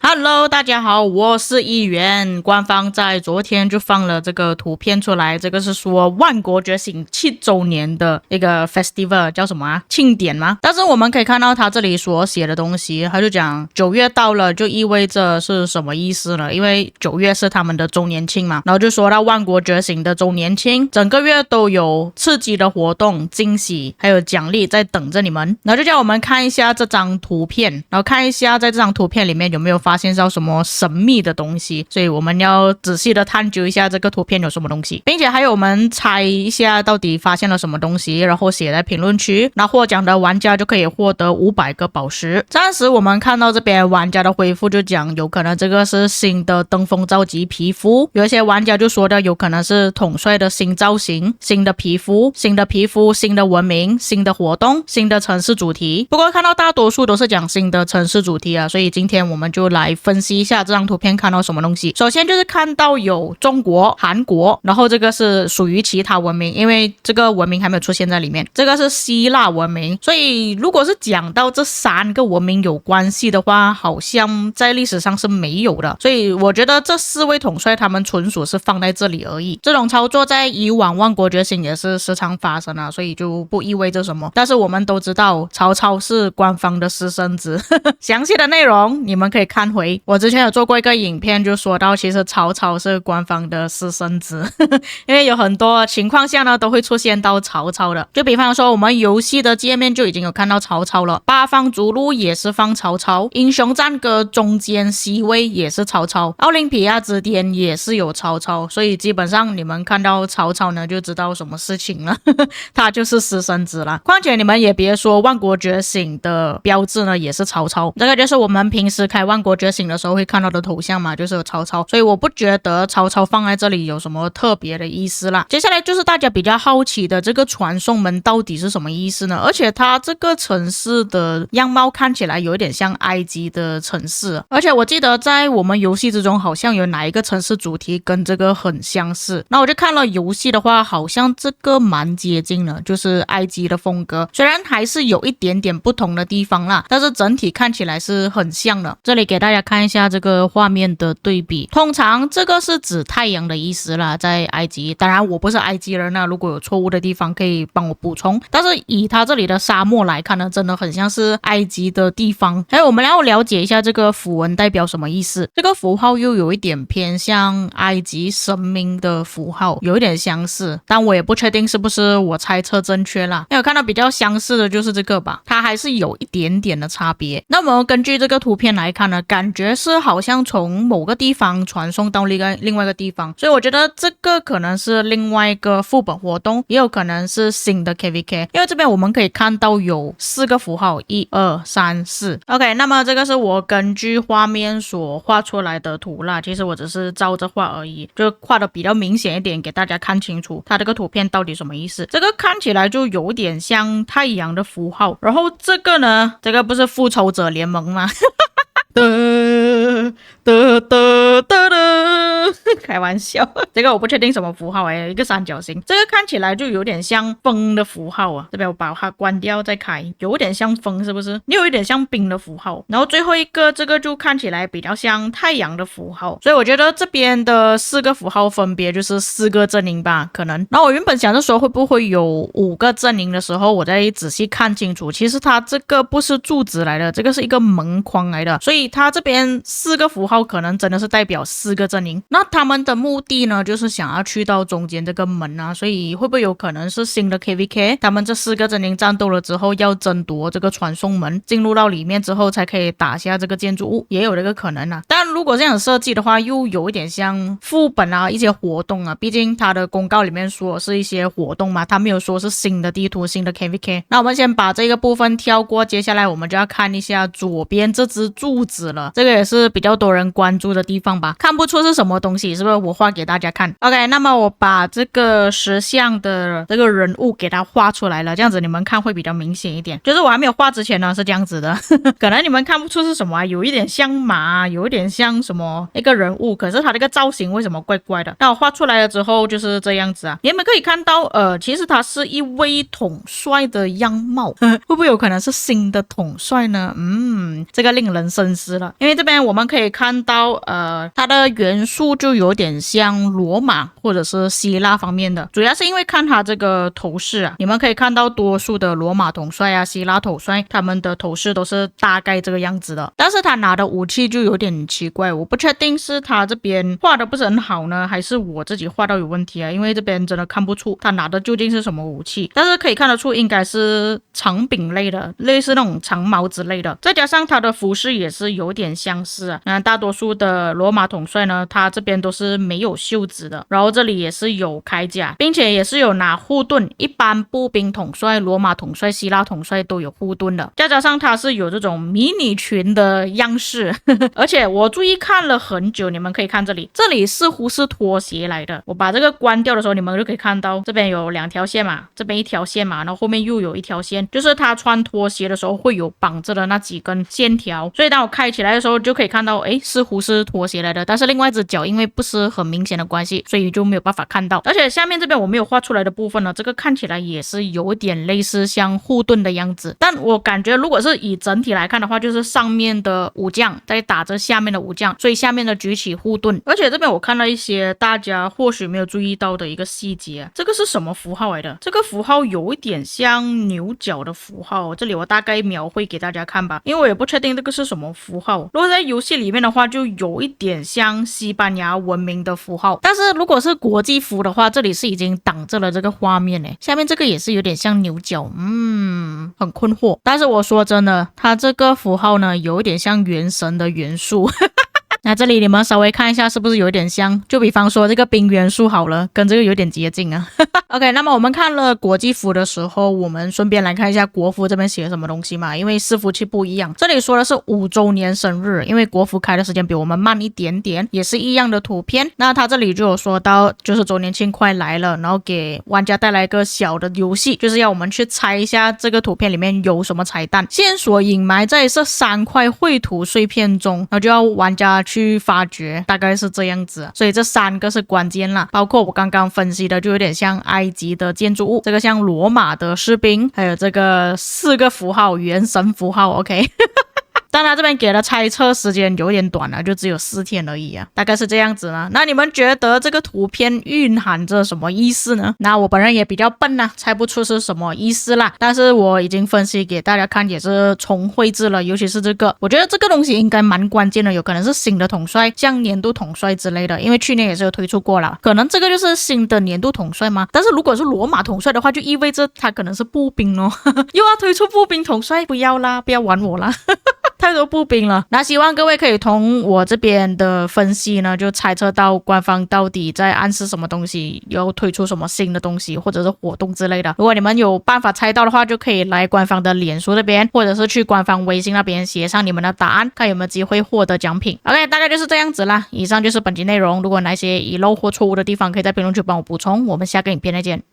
Hello，大家好，我是议员。官方在昨天就放了这个图片出来，这个是说万国觉醒7周年的一个 festival， 叫什么啊？庆典吗？但是我们可以看到他这里所写的东西，他就讲9月到了，就意味着是什么意思呢？因为9月是他们的周年庆嘛，然后就说到万国觉醒的周年庆，整个月都有刺激的活动、惊喜还有奖励在等着你们。然后就叫我们看一下这张图片，然后看一下在这张图片里面有没有发现到什么神秘的东西，所以我们要仔细的探究一下这个图片有什么东西，并且还有我们猜一下到底发现了什么东西，然后写在评论区，那获奖的玩家就可以获得500个宝石。暂时我们看到这边玩家的回复就讲有可能这个是新的登峰造极皮肤，有一些玩家就说的有可能是统帅的新造型、新的皮肤、新的文明、新的活动、新的城市主题。不过看到大多数都是讲新的城市主题啊，所以今天我们就来分析一下这张图片看到什么东西。首先就是看到有中国、韩国，然后这个是属于其他文明，因为这个文明还没有出现在里面。这个是希腊文明，所以如果是讲到这3个文明有关系的话，好像在历史上是没有的。所以我觉得这4位统帅他们纯属是放在这里而已。这种操作在以往万国觉醒也是时常发生啊，所以就不意味着什么。但是我们都知道曹操是官方的私生子，详细的内容你们可以看回我之前有做过一个影片，就说到其实曹操是官方的私生子，因为有很多情况下呢都会出现到曹操的。就比方说我们游戏的界面就已经有看到曹操了，八方逐鹿也是放曹操，英雄战歌中间 C 位也是曹操，奥林匹亚之巅也是有曹操，所以基本上你们看到曹操呢就知道什么事情了，他就是私生子了。况且你们也别说万国觉醒的标志呢也是曹操，这个就是我们平时开万国觉醒的时候会看到的头像嘛，就是有曹操，所以我不觉得曹操放在这里有什么特别的意思啦。接下来就是大家比较好奇的这个传送门到底是什么意思呢？而且它这个城市的样貌看起来有一点像埃及的城市，而且我记得在我们游戏之中好像有哪一个城市主题跟这个很相似，那我就看了游戏的话好像这个蛮接近的，就是埃及的风格，虽然还是有一点点不同的地方啦，但是整体看起来是很像的。这里给大家看一下这个画面的对比，通常这个是指太阳的意思啦，在埃及，当然我不是埃及人啊，如果有错误的地方可以帮我补充，但是以它这里的沙漠来看呢，真的很像是埃及的地方。还有我们要了解一下这个符文代表什么意思，这个符号又有一点偏向埃及神明的符号，有一点相似，但我也不确定是不是我猜测正确啦。那有看到比较相似的就是这个吧，它还是有一点点的差别。那么根据这个图片来看呢，感觉是好像从某个地方传送到另外一个地方，所以我觉得这个可能是另外一个副本活动，也有可能是新的 KVK， 因为这边我们可以看到有4个符号，1、2、3、4。OK， 那么这个是我根据画面所画出来的图啦，其实我只是照着画而已，就画的比较明显一点，给大家看清楚它这个图片到底什么意思。这个看起来就有点像太阳的符号，然后这个呢，这个不是复仇者联盟吗？开玩笑，这个我不确定什么符号一个三角形，这个看起来就有点像风的符号啊。这边我把它关掉再开，有点像风是不是？又有一点像冰的符号。然后最后一个这个就看起来比较像太阳的符号，所以我觉得这边的4个符号分别就是4个阵营吧，可能。然后我原本想着说会不会有5个阵营的时候，我再仔细看清楚，其实它这个不是柱子来的，这个是一个门框来的，所以它这边4个符号可能真的是代表4个阵营。那他们的目的呢，就是想要去到中间这个门啊，所以会不会有可能是新的 KVK， 他们这4个阵营战斗了之后要争夺这个传送门，进入到里面之后才可以打下这个建筑物，也有这个可能啊。但如果这样设计的话，又有一点像副本啊，一些活动啊，毕竟它的公告里面说是一些活动嘛，它没有说是新的地图、新的 KVK。那我们先把这个部分跳过，接下来我们就要看一下左边这只柱子了，这个也是比较多人关注的地方吧。看不出是什么东西，是不是？我画给大家看。OK， 那么我把这个石像的这个人物给它画出来了，这样子你们看会比较明显一点。就是我还没有画之前呢是这样子的，可能你们看不出是什么啊，有一点像马，有一点像什么一个人物，可是它这个造型为什么怪怪的？那我画出来了之后就是这样子啊。你们可以看到，其实他是一位统帅的样貌，会不会有可能是新的统帅呢？这个令人深思了。因为这边我们可以看到，它的元素就有点像罗马或者是希腊方面的，主要是因为看它这个头饰啊，你们可以看到多数的罗马统帅啊、希腊统帅，他们的头饰都是大概这个样子的。但是他拿的武器就有点奇怪，我不确定是他这边画的不是很好呢，还是我自己画到有问题啊？因为这边真的看不出他拿的究竟是什么武器，但是可以看得出应该是长柄类的，类似那种长矛之类的。再加上他的服饰也是有点相似啊。那大多数的罗马统帅呢，他这边都是没有袖子的，然后这里也是有铠甲，并且也是有拿护盾。一般步兵统帅、罗马统帅、希腊统帅都有护盾的，再加上他是有这种迷你裙的样式，而且我注意看了很久，你们可以看这里似乎是拖鞋来的。我把这个关掉的时候，你们就可以看到这边有2条线嘛，这边1条线嘛，然后后面又有1条线，就是他穿拖鞋的时候会有绑着的那几根线条，所以当我开起来的时候就可以看到，似乎是拖鞋来的，但是另外一只脚因为不是很明显的关系，所以就没有办法看到。而且下面这边我没有画出来的部分呢，这个看起来也是有点类似像护盾的样子，但我感觉如果是以整体来看的话，就是上面的武将在打着下面的武将，所以下面的举起护盾。而且这边我看到一些大家或许没有注意到的一个细节，这个是什么符号来的？这个符号有一点像牛角的符号，这里我大概描绘给大家看吧，因为我也不确定这个是什么符号。如果在游戏里面的话，就有一点像西班牙文明的符号，但是如果是国际服的话，这里是已经挡着了这个画面诶。下面这个也是有点像牛角，很困惑。但是我说真的，它这个符号呢，有一点像原神的元素。那这里你们稍微看一下是不是有点像，就比方说这个冰元素好了，跟这个有点接近啊。OK， 那么我们看了国际服的时候，我们顺便来看一下国服这边写什么东西嘛，因为伺服器不一样。这里说的是5周年生日，因为国服开的时间比我们慢一点点，也是一样的图片。那他这里就有说到，就是周年庆快来了，然后给玩家带来一个小的游戏，就是要我们去猜一下这个图片里面有什么彩蛋，线索隐埋在这3块绘图碎片中，然后就要玩家去发掘，大概是这样子。所以这3个是关键啦，包括我刚刚分析的，就有点像埃及的建筑物，这个像罗马的士兵，还有这个4个符号，元神符号 OK 但他这边给的猜测时间有点短了，就只有4天而已啊，大概是这样子呢。那你们觉得这个图片蕴含着什么意思呢？那我本人也比较笨啦，猜不出是什么意思啦，但是我已经分析给大家看，也是重绘制了，尤其是这个，我觉得这个东西应该蛮关键的，有可能是新的统帅，像年度统帅之类的，因为去年也是有推出过了，可能这个就是新的年度统帅吗？但是如果是罗马统帅的话，就意味着他可能是步兵哦又要推出步兵统帅，不要啦，不要玩我啦太多步兵了。那希望各位可以从我这边的分析呢，就猜测到官方到底在暗示什么东西，要推出什么新的东西或者是活动之类的。如果你们有办法猜到的话，就可以来官方的脸书这边，或者是去官方微信那边写上你们的答案，看有没有机会获得奖品。 OK， 大概就是这样子啦。以上就是本集内容，如果哪些遗漏或错误的地方，可以在评论区帮我补充。我们下个影片再见。